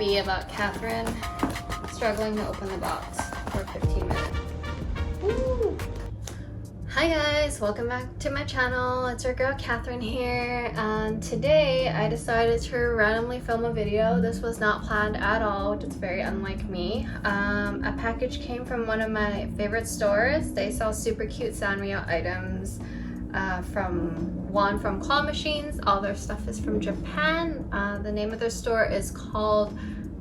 be about Catherine struggling to open the box for 15 minutes. Woo. Hi guys, welcome back to my channel. It's your girl Catherine here, and today I decided to randomly film a video. This was not planned at all, which is very unlike me. A package came from one of my favorite stores. They sell super cute Sanrio items from claw machines. All their stuff is from Japan. The name of their store is called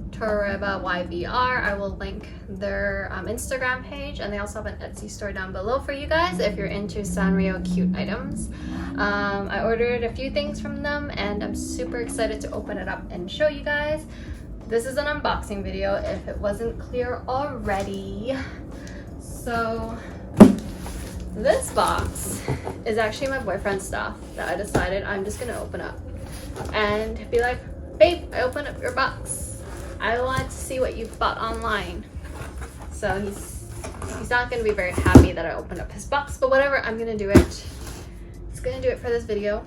Torebaba.yvr. I will link their Instagram page, and they also have an Etsy store down below for you guys if you're into Sanrio cute items. I ordered a few things from them and I'm super excited to open it up and show you guys. This is an unboxing video if it wasn't clear already. So this box is actually my boyfriend's stuff that I decided I'm just gonna open up and be like, babe, I opened up your box. I wanted to see what you bought online. So he's not gonna be very happy that I opened up his box, but whatever, I'm gonna do it. He's gonna do it for this video.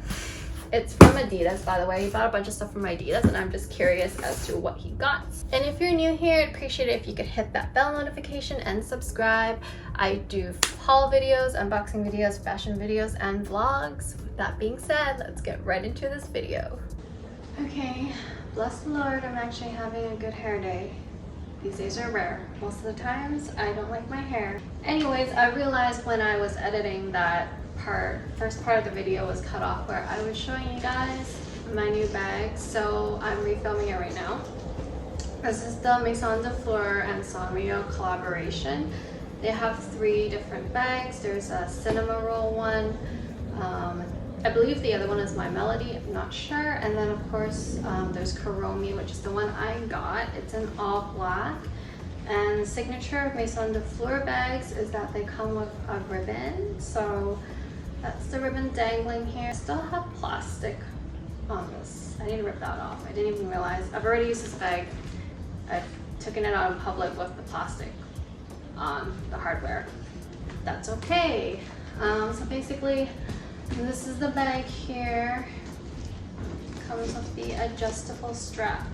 It's from Adidas, by the way. He bought a bunch of stuff from Adidas, and I'm just curious as to what he got. And if you're new here, I'd appreciate it if you could hit that bell notification and subscribe. I do haul videos, unboxing videos, fashion videos, and vlogs. With that being said, let's get right into this video. Okay, bless the Lord, I'm actually having a good hair day. These days are rare. Most of the times, I don't like my hair. Anyways, I realized when I was editing that first part of the video was cut off where I was showing you guys my new bag, so I'm refilming it right now. This is the Maison de FLEUR and Sanrio collaboration. They have 3 different bags. There's a cinema roll one. I believe the other one is My Melody, I'm not sure. And then of course there's Kuromi, which is the one I got. It's in all black. And the signature of Maison de FLEUR bags is that they come with a ribbon. So that's the ribbon dangling here. I still have plastic on this. I need to rip that off. I didn't even realize. I've already used this bag. I've taken it out in public with the plastic on the hardware. That's okay. So basically, this is the bag here. Comes with the adjustable strap.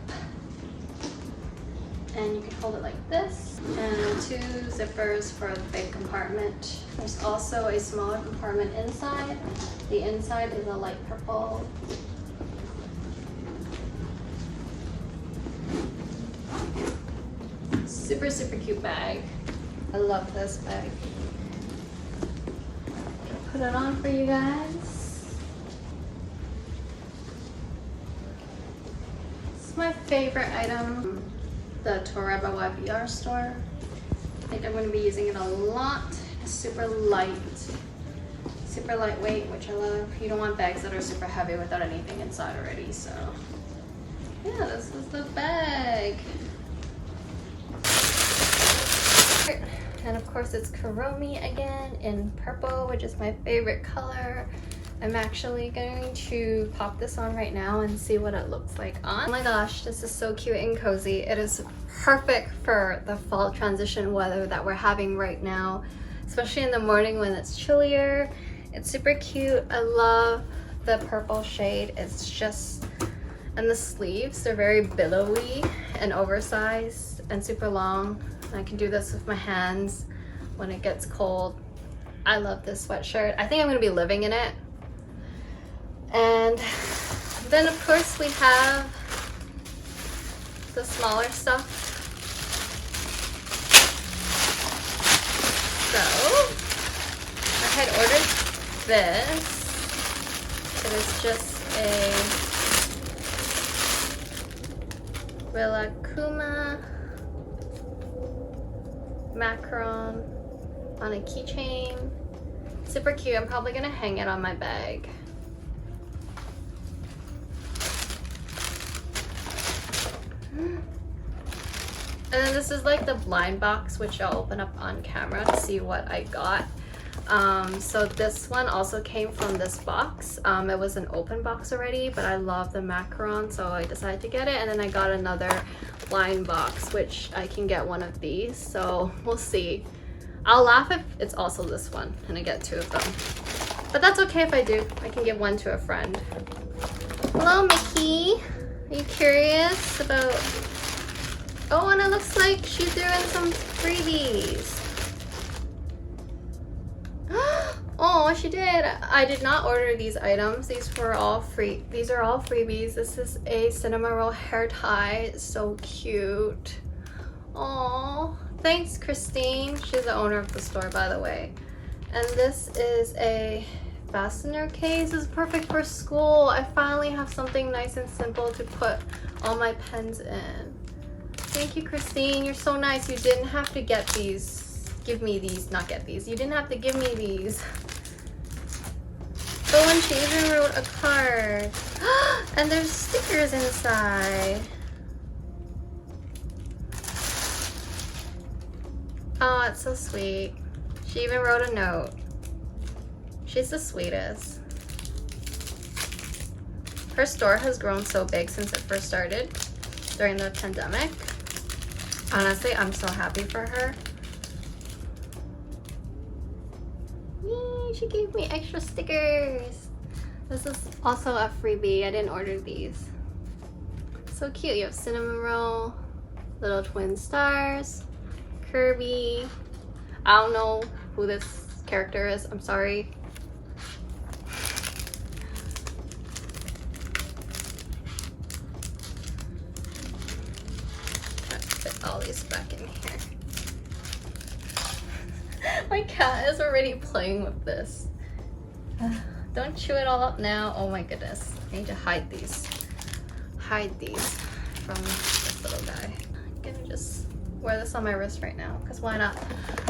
And you can hold it like this. And 2 zippers for the big compartment. There's also a smaller compartment inside. The inside is a light purple. Super, super cute bag. I love this bag. Put it on for you guys. It's my favorite item. The Torebaba.yvr store. I think I'm going to be using it a lot. It's super light, super lightweight, which I love. You don't want bags that are super heavy without anything inside already, so yeah, this is the bag. And of course it's Kuromi again in purple, which is my favorite color. I'm actually going to pop this on right now and see what it looks like on. Oh my gosh, this is so cute and cozy. It is perfect for the fall transition weather that we're having right now, especially in the morning when it's chillier. It's super cute. I love the purple shade. It's just, and the sleeves, they're very billowy and oversized and super long. I can do this with my hands when it gets cold. I love this sweatshirt. I think I'm gonna be living in it. And then of course we have the smaller stuff. So I had ordered this. It is just a Rilakkuma macaron on a keychain. Super cute. I'm probably gonna hang it on my bag. And then this is like the blind box, which I'll open up on camera to see what I got. So this one also came from this box. It was an open box already, but I love the macaron, so I decided to get it. And then I got another blind box, which I can get one of these, so we'll see. I'll laugh if it's also this one and I get 2 of them, but that's okay if I do. I can give one to a friend. Hello, Mickey. Are you curious about Oh, and it looks like she threw in some freebies. Oh, she did. I did not order these items. These were all free. These are all freebies. This is a cinnamon roll hair tie. It's so cute. Oh, thanks, Christine. She's the owner of the store, by the way. And this is a fastener case. This is perfect for school. I finally have something nice and simple to put all my pens in. Thank you, Christine. You're so nice. You didn't have to get these. Give me these, not get these. You didn't have to give me these. Oh, and she even wrote a card. And there's stickers inside. Oh, it's so sweet. She even wrote a note. She's the sweetest. Her store has grown so big since it first started during the pandemic. Honestly, I'm so happy for her. Yay, she gave me extra stickers. This is also a freebie. I didn't order these. So cute. You have cinnamon roll, little twin stars, Kirby. I don't know who this character is. I'm sorry. Fit all these back in here. My cat is already playing with this. Don't chew it all up now. Oh my goodness. I need to hide these. Hide these from this little guy. I'm gonna just wear this on my wrist right now, because why not?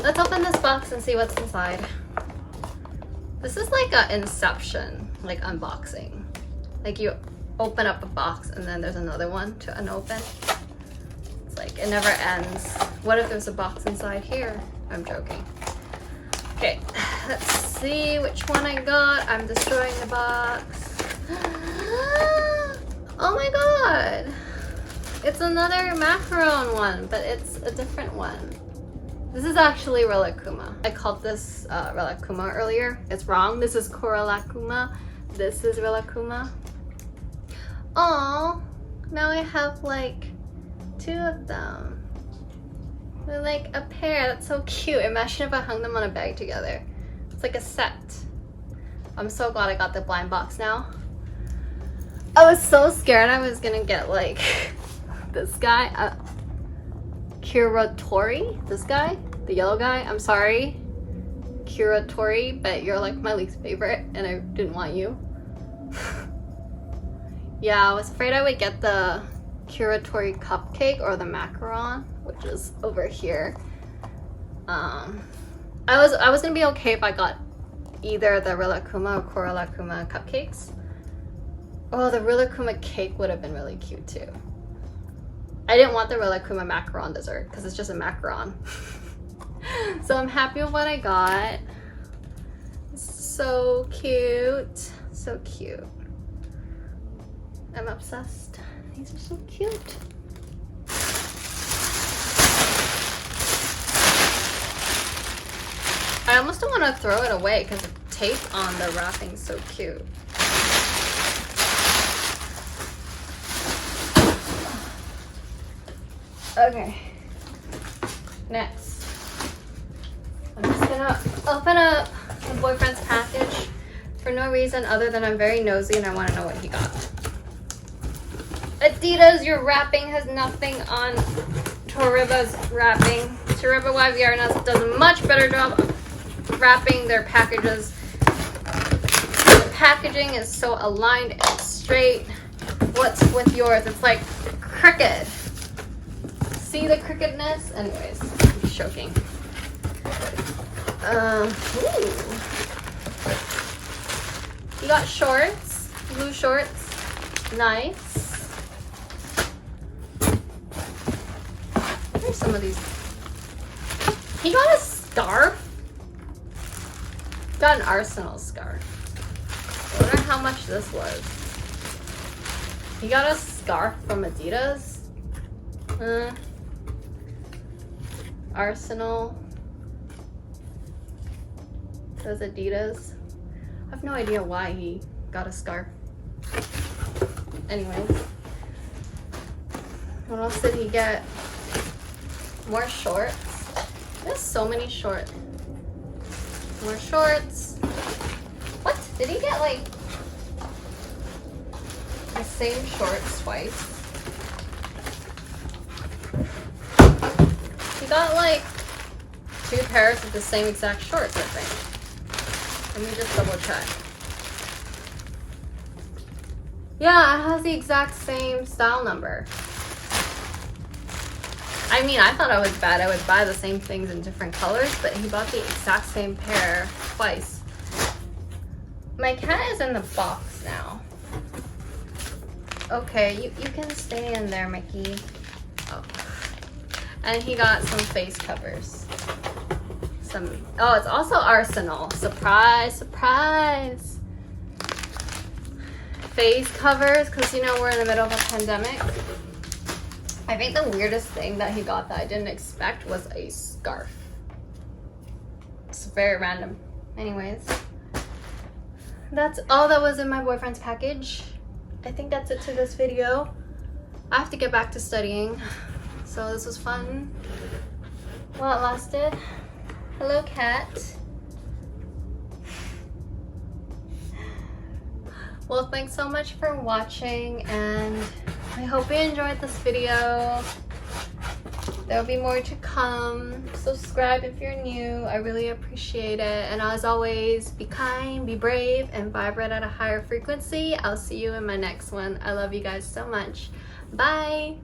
Let's open this box and see what's inside. This is like an Inception, like unboxing. Like you open up a box and then there's another one to unopen. It's like it never ends. What if there's a box inside here? I'm joking. Okay, let's see which one I got. I'm destroying the box. Oh my god! It's another macaron one, but it's a different one. This is actually Rilakkuma. I called this Rilakkuma earlier. It's wrong. This is Rilakkuma. This is Rilakkuma. Oh, now I have like 2 of them. They're like a pair. That's so cute. Imagine if I hung them on a bag together. It's like a set. I'm so glad I got the blind box now. I was so scared I was gonna get like this guy, Kuromi, this guy, the yellow guy. I'm sorry, Kuromi, but you're like my least favorite and I didn't want you. Yeah, I was afraid I would get the Kuromi cupcake or the macaron, which is over here. I was gonna be okay if I got either the Rilakkuma or Rilakkuma cupcakes. Oh, the Rilakkuma cake would have been really cute too. I didn't want the Rilakkuma macaron dessert because it's just a macaron. So I'm happy with what I got. So cute. So cute. I'm obsessed. These are so cute. I almost don't want to throw it away because the tape on the wrapping's so cute. Okay, next, I'm just gonna open up my boyfriend's package for no reason other than I'm very nosy and I want to know what he got. Adidas, your wrapping has nothing on Torebaba's wrapping. Torebaba.yvr does a much better job of wrapping their packages. The packaging is so aligned and straight. What's with yours? It's like crooked. See the crookedness? Anyways, I'm choking. You got shorts, blue shorts, nice. What are some of these? He got a scarf. Got an Arsenal scarf. I wonder how much this was. He got a scarf from Adidas. Arsenal. Says Adidas. I have no idea why he got a scarf. Anyways. What else did he get? More shorts. There's so many shorts. More shorts. What? Did he get like the same shorts twice? He got like 2 pairs of the same exact shorts, I think. Let me just double check. Yeah, it has the exact same style number. I mean, I thought I was bad. I would buy the same things in different colors, but he bought the exact same pair twice. My cat is in the box now. Okay, you can stay in there, Mickey. Oh. And he got some face covers. Oh, it's also Arsenal. Surprise, surprise. Face covers, because you know we're in the middle of a pandemic. I think the weirdest thing that he got that I didn't expect was a scarf. It's very random. Anyways, that's all that was in my boyfriend's package. I think that's it to this video. I have to get back to studying, so this was fun while it lasted. Hello, cat. Well, thanks so much for watching, and I hope you enjoyed this video. There'll be more to come. Subscribe if you're new. I really appreciate it. And as always, be kind, be brave, and vibrate at a higher frequency. I'll see you in my next one. I love you guys so much. Bye.